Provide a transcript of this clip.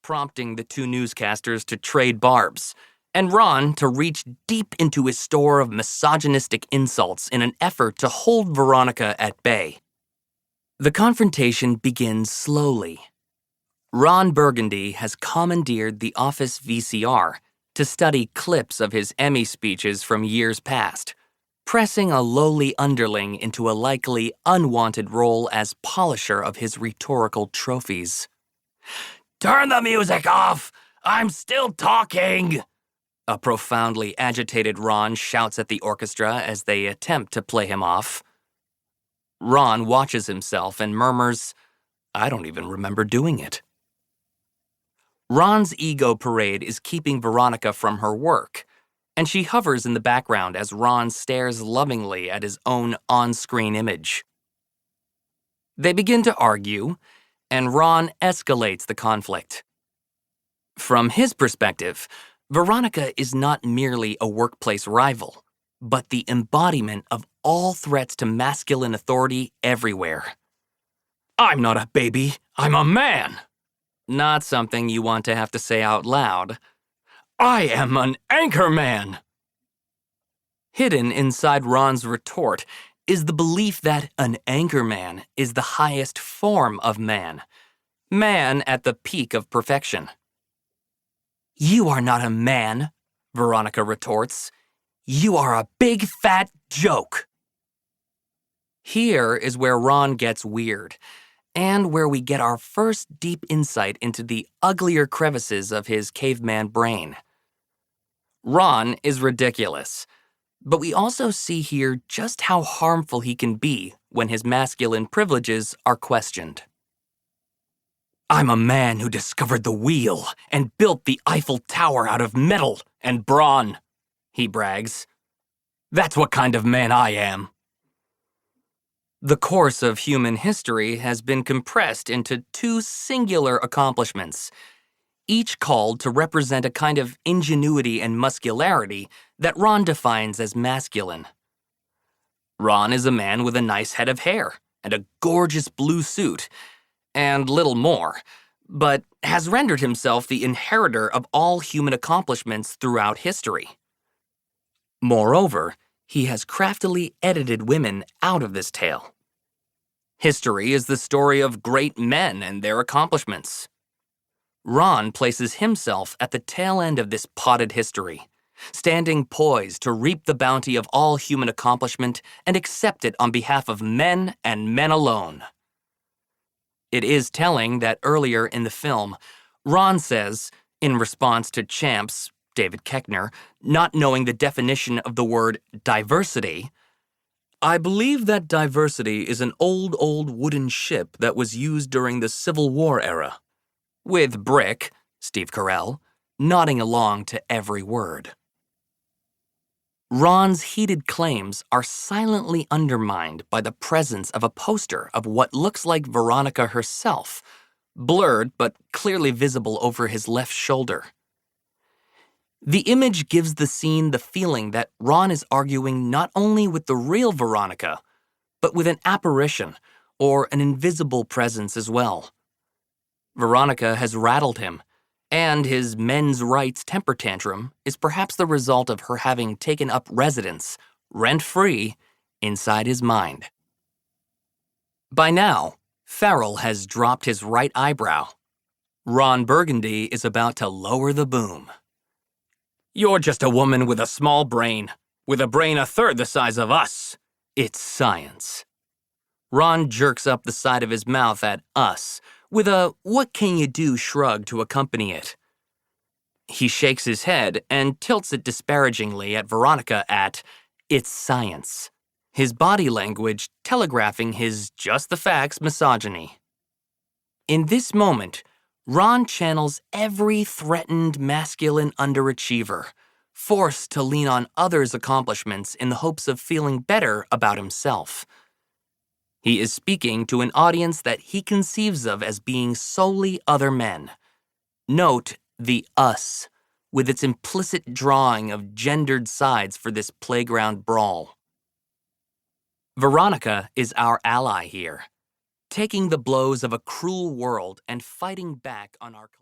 prompting the two newscasters to trade barbs, and Ron to reach deep into his store of misogynistic insults in an effort to hold Veronica at bay. The confrontation begins slowly. Ron Burgundy has commandeered the office VCR to study clips of his Emmy speeches from years past, pressing a lowly underling into a likely unwanted role as polisher of his rhetorical trophies. "Turn the music off! I'm still talking!" A profoundly agitated Ron shouts at the orchestra as they attempt to play him off. Ron watches himself and murmurs, "I don't even remember doing it." Ron's ego parade is keeping Veronica from her work, and she hovers in the background as Ron stares lovingly at his own on-screen image. They begin to argue, and Ron escalates the conflict. From his perspective, Veronica is not merely a workplace rival, but the embodiment of all threats to masculine authority everywhere. "I'm not a baby, I'm a man!" Not something you want to have to say out loud. "I am an Anchorman!" Hidden inside Ron's retort is the belief that an Anchorman is the highest form of man at the peak of perfection. "You are not a man," Veronica retorts. "You are a big fat joke." Here is where Ron gets weird, and where we get our first deep insight into the uglier crevices of his caveman brain. Ron is ridiculous, but we also see here just how harmful he can be when his masculine privileges are questioned. "I'm a man who discovered the wheel and built the Eiffel Tower out of metal and brawn," he brags. "That's what kind of man I am." The course of human history has been compressed into two singular accomplishments, each called to represent a kind of ingenuity and muscularity that Ron defines as masculine. Ron is a man with a nice head of hair and a gorgeous blue suit, and little more, but has rendered himself the inheritor of all human accomplishments throughout history. Moreover, he has craftily edited women out of this tale. History is the story of great men and their accomplishments. Ron places himself at the tail end of this potted history, standing poised to reap the bounty of all human accomplishment and accept it on behalf of men and men alone. It is telling that earlier in the film, Ron says, in response to Champ's, David Koechner, not knowing the definition of the word diversity, "I believe that diversity is an old wooden ship that was used during the Civil War era," with Brick, Steve Carell, nodding along to every word. Ron's heated claims are silently undermined by the presence of a poster of what looks like Veronica herself, blurred but clearly visible over his left shoulder. The image gives the scene the feeling that Ron is arguing not only with the real Veronica, but with an apparition or an invisible presence as well. Veronica has rattled him, and his men's rights temper tantrum is perhaps the result of her having taken up residence, rent-free, inside his mind. By now, Ferrell has dropped his right eyebrow. Ron Burgundy is about to lower the boom. "You're just a woman with a small brain, with a brain a third the size of us. It's science." Ron jerks up the side of his mouth at us, with a what-can-you-do shrug to accompany it. He shakes his head and tilts it disparagingly at Veronica at "it's science," his body language telegraphing his just-the-facts misogyny. In this moment, Ron channels every threatened masculine underachiever, forced to lean on others' accomplishments in the hopes of feeling better about himself. He is speaking to an audience that he conceives of as being solely other men. Note the us, with its implicit drawing of gendered sides for this playground brawl. Veronica is our ally here, taking the blows of a cruel world and fighting back on our